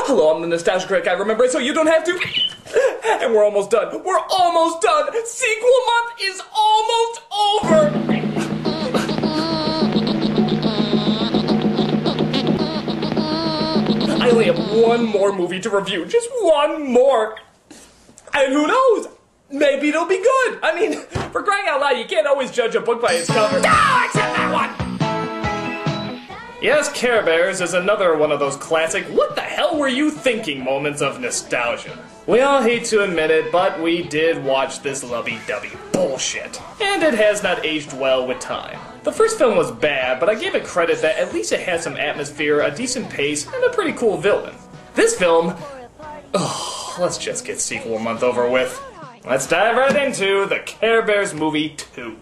hello, I'm the nostalgia critic. I remember it so you don't have to. And we're almost done. We're almost done. Sequel month is almost over. I only have one more movie to review. Just one more. And who knows? Maybe it'll be good. I mean, for crying out loud, you can't always judge a book by its cover. No, except that one! Yes, Carebears is another one of those classic what the hell were you thinking moments of nostalgia. We all hate to admit it, but we did watch this lovey-dovey bullshit. And it has not aged well with time. The first film was bad, but I gave it credit that at least it had some atmosphere, a decent pace, and a pretty cool villain. This film... oh, let's just get sequel month over with. Let's dive right into the Carebears Movie 2.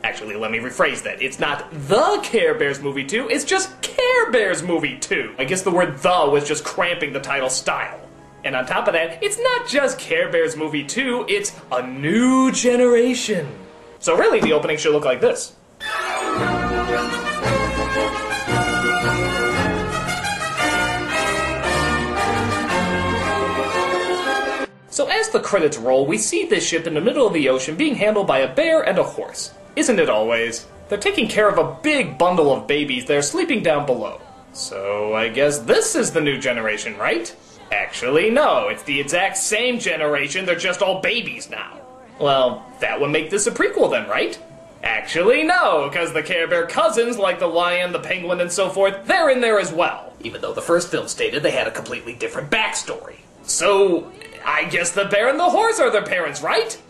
Actually, let me rephrase that. It's not the Carebears Movie 2, it's just Carebears Movie 2. I guess the word "the" was just cramping the title style. And on top of that, it's not just Carebears Movie 2, it's a new generation. So really, the opening should look like this. So as the credits roll, we see this ship in the middle of the ocean being handled by a bear and a horse. Isn't it always? They're taking care of a big bundle of babies that are sleeping down below. So I guess this is the new generation, right? Actually, no, it's the exact same generation, they're just all babies now. Well, that would make this a prequel then, right? Actually, no, because the Care Bear cousins, like the lion, the penguin, and so forth, they're in there as well. Even though the first film stated they had a completely different backstory. So, I guess the bear and the horse are their parents, right?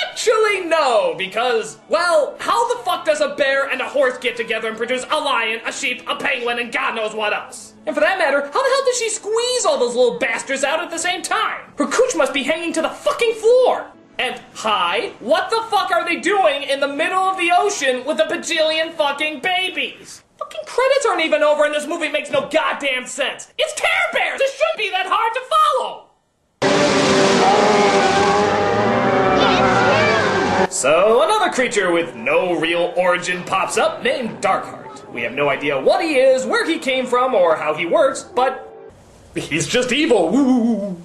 Actually, no, because, well, how the fuck does a bear and a horse get together and produce a lion, a sheep, a penguin, and God knows what else? And for that matter, how the hell does she squeeze all those little bastards out at the same time? Her cooch must be hanging to the fucking floor. And, hi, what the fuck are they doing in the middle of the ocean with a bajillion fucking babies? Fucking credits aren't even over and this movie makes no goddamn sense. It's Care Bears! This shouldn't be that hard to follow! So, another creature with no real origin pops up named Darkheart. We have no idea what he is, where he came from, or how he works, but he's just evil. Woo!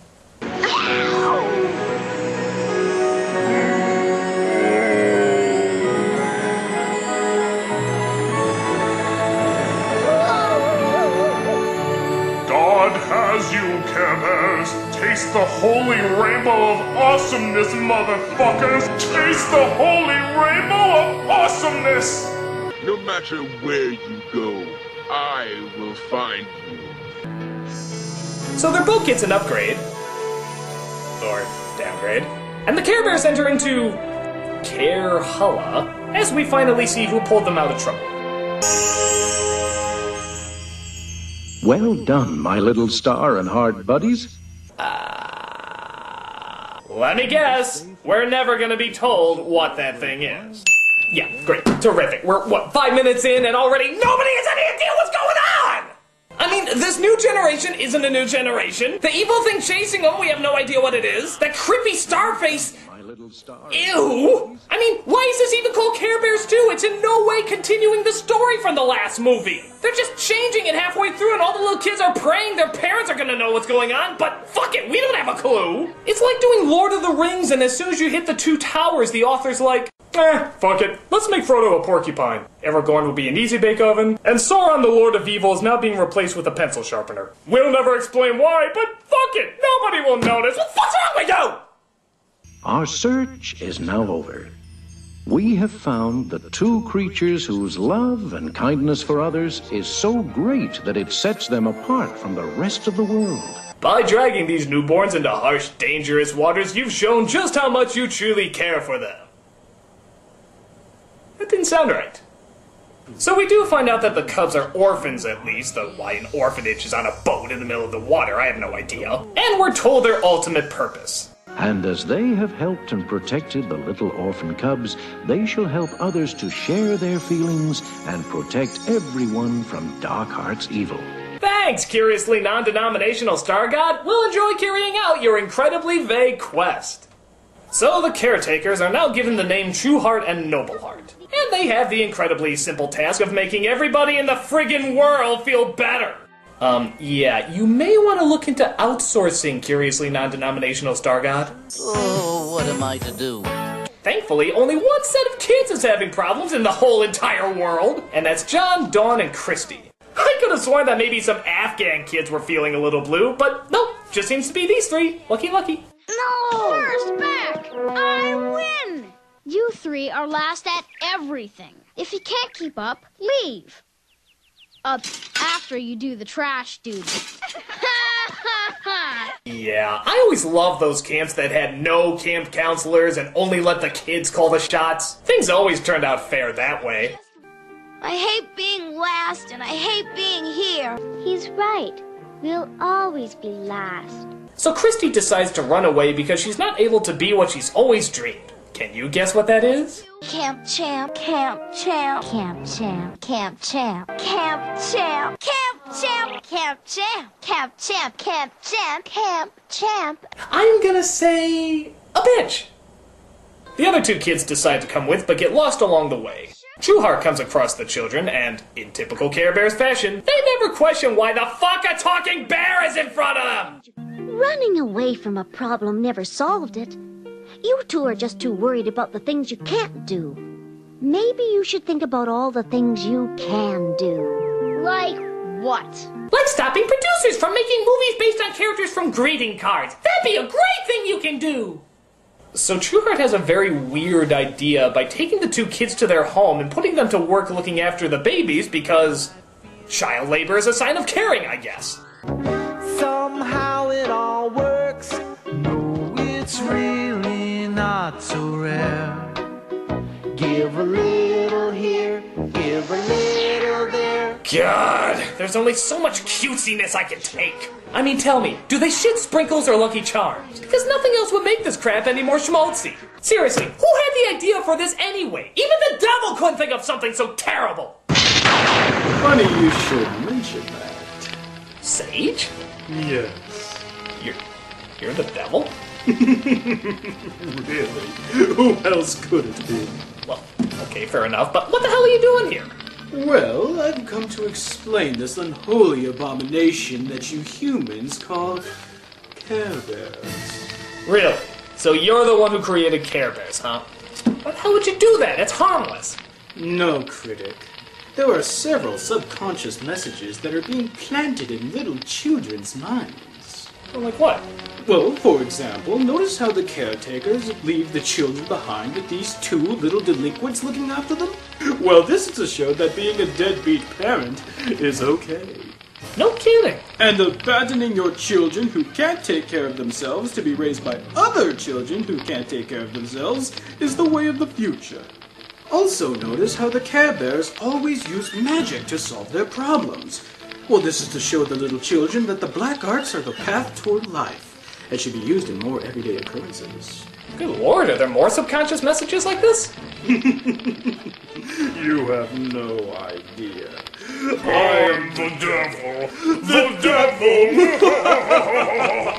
God has you, Carebears. Taste the holy rainbow of awesomeness, motherfuckers! Taste the holy rainbow of awesomeness! No matter where you go, I will find you. So their boat gets an upgrade. Or downgrade. And the Care Bears enter into Carehulla as we finally see who pulled them out of trouble. Well done, my little star and heart buddies. Let me guess. We're never gonna be told what that thing is. Yeah, great. Terrific. We're, what, 5 minutes in and already nobody has any idea what's going on! I mean, this new generation isn't a new generation. The evil thing chasing them, we have no idea what it is. That creepy star face... ew! I mean, why is this even called Care Bears 2? It's in no way continuing the story from the last movie. They're just changing it halfway through and all the little kids are praying their parents are gonna know what's going on, but fuck it, we don't have a clue. It's like doing Lord of the Rings and as soon as you hit the 2 towers, the author's like, fuck it, let's make Frodo a porcupine. Aragorn will be an easy bake oven, and Sauron the Lord of Evil is now being replaced with a pencil sharpener. We'll never explain why, but fuck it, nobody will notice. What the fuck's wrong with you? Our search is now over. We have found the 2 creatures whose love and kindness for others is so great that it sets them apart from the rest of the world. By dragging these newborns into harsh, dangerous waters, you've shown just how much you truly care for them. That didn't sound right. So we do find out that the cubs are orphans at least, though why an orphanage is on a boat in the middle of the water, I have no idea. And we're told their ultimate purpose. And as they have helped and protected the little orphan cubs, they shall help others to share their feelings and protect everyone from Darkheart's evil. Thanks, curiously non-denominational star god. We'll enjoy carrying out your incredibly vague quest. So the caretakers are now given the name Trueheart and Nobleheart. And they have the incredibly simple task of making everybody in the friggin' world feel better. Yeah, you may want to look into outsourcing Curiously Non-Denominational Star God. Oh, what am I to do? Thankfully, only one set of kids is having problems in the whole entire world, and that's John, Dawn, and Christy. I could have sworn that maybe some Afghan kids were feeling a little blue, but nope, just seems to be these three. Lucky, lucky. No! First back! I win! You three are last at everything. If you can't keep up, leave. After you do the trash duty. Yeah, I always loved those camps that had no camp counselors and only let the kids call the shots. Things always turned out fair that way. I hate being last and I hate being here. He's right. We'll always be last. So Christy decides to run away because she's not able to be what she's always dreamed. Can you guess what that is? Camp champ, camp champ, Camp champ, camp champ, camp champ, camp champ, camp champ, camp champ, camp champ, camp champ. I'm gonna say a bitch. The other two kids decide to come with, but get lost along the way. Trueheart comes across the children, and, in typical Care Bears fashion, they never question why the fuck a talking bear is in front of them! Running away from a problem never solved it. You two are just too worried about the things you can't do. Maybe you should think about all the things you can do. Like what? Like stopping producers from making movies based on characters from greeting cards. That'd be a great thing you can do! So Trueheart has a very weird idea by taking the two kids to their home and putting them to work looking after the babies because child labor is a sign of caring, I guess. Somehow it all works. No, it's really not so rare. Give a little here, give a little there. God, there's only so much cutesiness I can take. I mean, tell me, do they shit sprinkles or Lucky Charms? Because nothing else would make this crap any more schmaltzy. Seriously, who had the idea for this anyway? Even the devil couldn't think of something so terrible. Funny you should mention that. Sage? Yes. You're the devil? Really? Who else could it be? Well, okay, fair enough, but what the hell are you doing here? Well, I've come to explain this unholy abomination that you humans call Carebears. Really? So you're the one who created Care Bears, huh? But how would you do that? It's harmless. No, Critic. There are several subconscious messages that are being planted in little children's minds. Well, like what? Well, for example, notice how the caretakers leave the children behind with these two little delinquents looking after them? Well, this is to show that being a deadbeat parent is okay. No kidding. And abandoning your children who can't take care of themselves to be raised by other children who can't take care of themselves is the way of the future. Also notice how the Care Bears always use magic to solve their problems. Well, this is to show the little children that the black arts are the path toward life and should be used in more everyday occurrences. Good lord, are there more subconscious messages like this? You have no idea. I am the devil! The devil!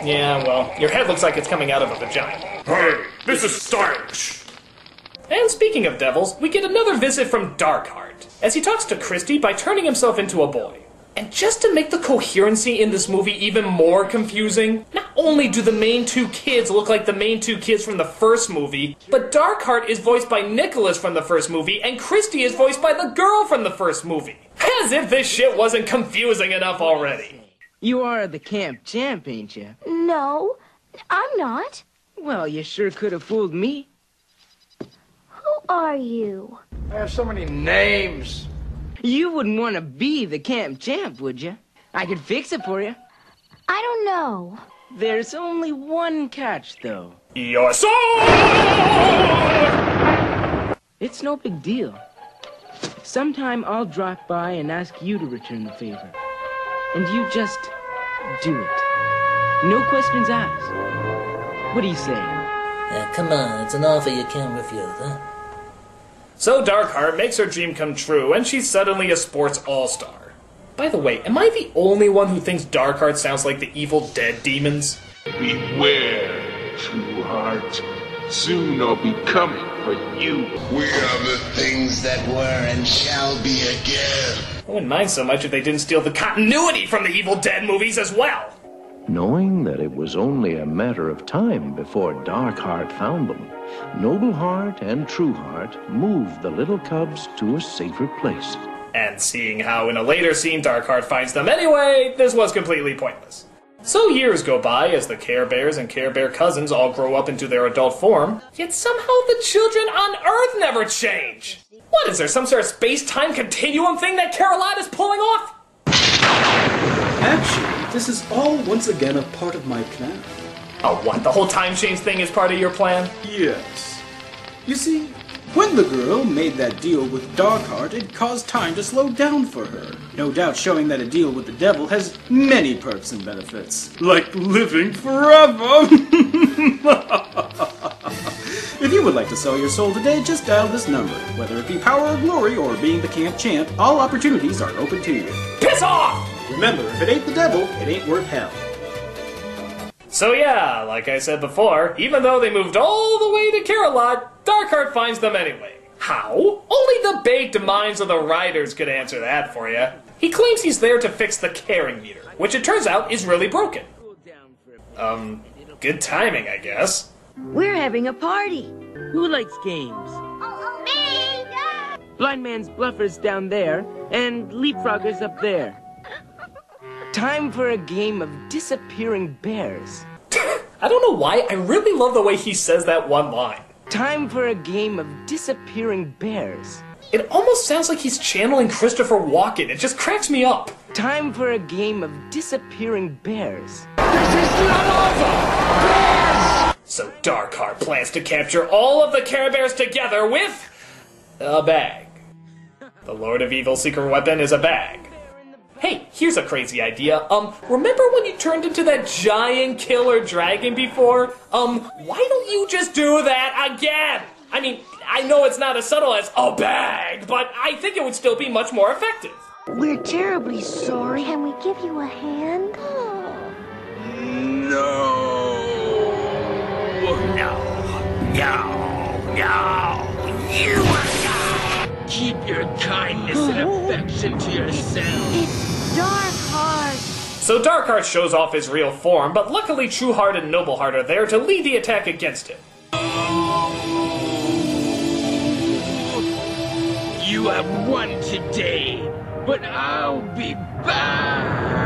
Yeah, well, your head looks like it's coming out of a vagina. Hey, this is stylish! And speaking of devils, we get another visit from Darkheart, as he talks to Christy by turning himself into a boy. And just to make the coherency in this movie even more confusing, not only do the main two kids look like the main two kids from the first movie, but Darkheart is voiced by Nicholas from the first movie, and Christy is voiced by the girl from the first movie. As if this shit wasn't confusing enough already. You are the camp champ, ain't you? No, I'm not. Well, you sure could have fooled me. Who are you? I have so many names. You wouldn't want to be the camp champ, would you? I could fix it for you. I don't know. There's only one catch, though. Your soul! It's no big deal. Sometime I'll drop by and ask you to return the favor. And you just do it. No questions asked. What do you say? Come on, it's an offer you can't refuse, huh? So Darkheart makes her dream come true, and she's suddenly a sports all-star. By the way, am I the only one who thinks Darkheart sounds like the Evil Dead demons? Beware, Trueheart. Soon I'll be coming for you. We are the things that were and shall be again. I wouldn't mind so much if they didn't steal the continuity from the Evil Dead movies as well. Knowing that it was only a matter of time before Darkheart found them, Nobleheart and Trueheart moved the little cubs to a safer place. And seeing how in a later scene Darkheart finds them anyway, this was completely pointless. So years go by as the Care Bears and Care Bear cousins all grow up into their adult form, yet somehow the children on Earth never change. What, is there some sort of space-time continuum thing that Caroline is pulling off? Actually, this is all once again a part of my plan. Oh, what, the whole time change thing is part of your plan? Yes. You see, when the girl made that deal with Darkheart, it caused time to slow down for her. No doubt showing that a deal with the devil has many perks and benefits. Like living forever! If you would like to sell your soul today, just dial this number. Whether it be power or glory or being the camp champ, all opportunities are open to you. Piss off! Remember, if it ain't the devil, it ain't worth hell. So yeah, like I said before, even though they moved all the way to Care-a-Lot, Darkheart finds them anyway. How? Only the baked minds of the writers could answer that for you. He claims he's there to fix the caring meter, which it turns out is really broken. Good timing, I guess. We're having a party. Who likes games? Me! Blind Man's Bluffer's down there, and Leapfrogger's up there. Time for a game of disappearing bears. I don't know why, I really love the way he says that one line. Time for a game of disappearing bears. It almost sounds like he's channeling Christopher Walken. It just cracks me up. Time for a game of disappearing bears. So Darkheart plans to capture all of the Carebears together with a bag. The Lord of Evil's secret weapon is a bag. Hey, here's a crazy idea. Remember when you turned into that giant killer dragon before? Why don't you just do that again? I mean, I know it's not as subtle as a bag, but I think it would still be much more effective. We're terribly sorry. Can we give you a hand? Keep your kindness and affection to yourself. It's Darkheart. So Darkheart shows off his real form, but luckily Trueheart and Nobleheart are there to lead the attack against him. You have won today, but I'll be back.